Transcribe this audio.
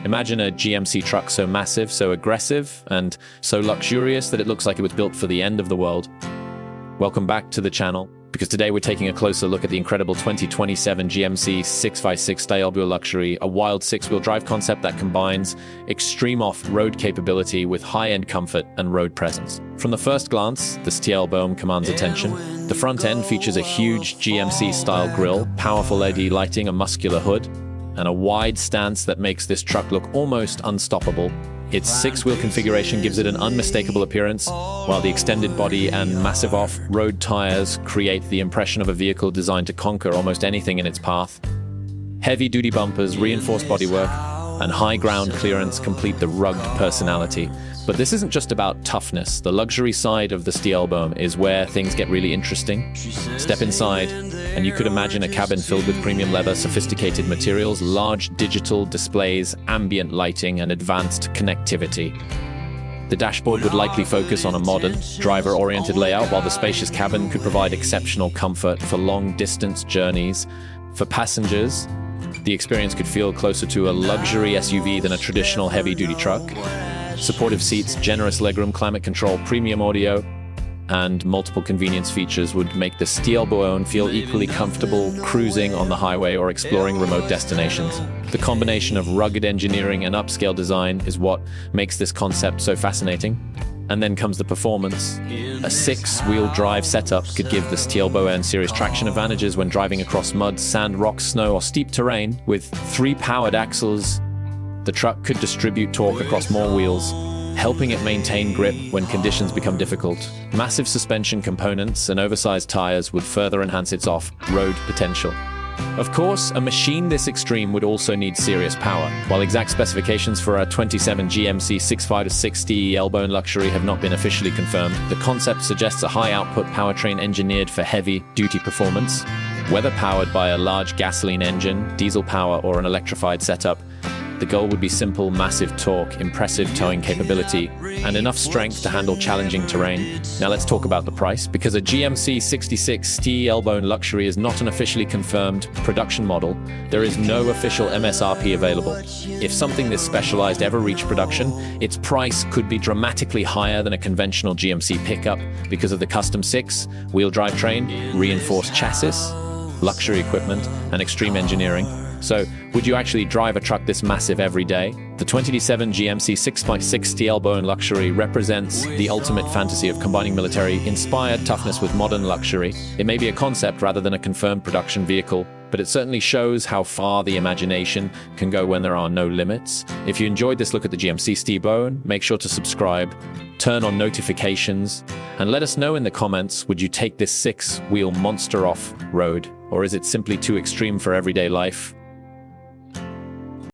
Imagine a GMC truck so massive, so aggressive, and so luxurious that it looks like it was built for the end of the world. Welcome back to the channel, because today we're taking a closer look at the incredible 2027 GMC 6x6 STEELBOON Luxury, a wild six-wheel drive concept that combines extreme off-road capability with high-end comfort and road presence. From the first glance, the STEELBOON commands attention. The front end features a huge GMC-style grille, powerful LED lighting, a muscular hood, and a wide stance that makes this truck look almost unstoppable. Its six-wheel configuration gives it an unmistakable appearance, while the extended body and massive off-road tires create the impression of a vehicle designed to conquer almost anything in its path. Heavy-duty bumpers, reinforced bodywork, and high ground clearance complete the rugged personality. But this isn't just about toughness. The luxury side of the STEELBOON is where things get really interesting. Step inside, and you could imagine a cabin filled with premium leather, sophisticated materials, large digital displays, ambient lighting, and advanced connectivity. The dashboard would likely focus on a modern, driver-oriented layout, while the spacious cabin could provide exceptional comfort for long-distance journeys. For passengers, the experience could feel closer to a luxury SUV than a traditional heavy-duty truck. Supportive seats, generous legroom, climate control, premium audio, and multiple convenience features would make the STEELBOON feel equally comfortable cruising on the highway or exploring remote destinations. The combination of rugged engineering and upscale design is what makes this concept so fascinating. And then comes the performance. A six-wheel drive setup could give the STEELBOON serious traction advantages when driving across mud, sand, rocks, snow, or steep terrain. With 3 powered axles, the truck could distribute torque across more wheels, helping it maintain grip when conditions become difficult. Massive suspension components and oversized tires would further enhance its off-road potential. Of course, a machine this extreme would also need serious power. While exact specifications for a 27 GMC 6x6 STEELBOON Luxury have not been officially confirmed, the concept suggests a high-output powertrain engineered for heavy-duty performance. Whether powered by a large gasoline engine, diesel power, or an electrified setup, the goal would be simple, massive torque, impressive towing capability, and enough strength to handle challenging terrain. Now let's talk about the price, because a GMC 66 STEELBOON Luxury is not an officially confirmed production model. There is no official MSRP available. If something this specialized ever reached production, its price could be dramatically higher than a conventional GMC pickup because of the custom six-wheel drivetrain, reinforced chassis, luxury equipment, and extreme engineering. So, would you actually drive a truck this massive every day? The 2027 GMC 6x6 STEELBOON Luxury represents the ultimate fantasy of combining military-inspired toughness with modern luxury. It may be a concept rather than a confirmed production vehicle, but it certainly shows how far the imagination can go when there are no limits. If you enjoyed this look at the GMC STEELBOON, make sure to subscribe, turn on notifications, and let us know in the comments, would you take this six-wheel monster off-road? Or is it simply too extreme for everyday life?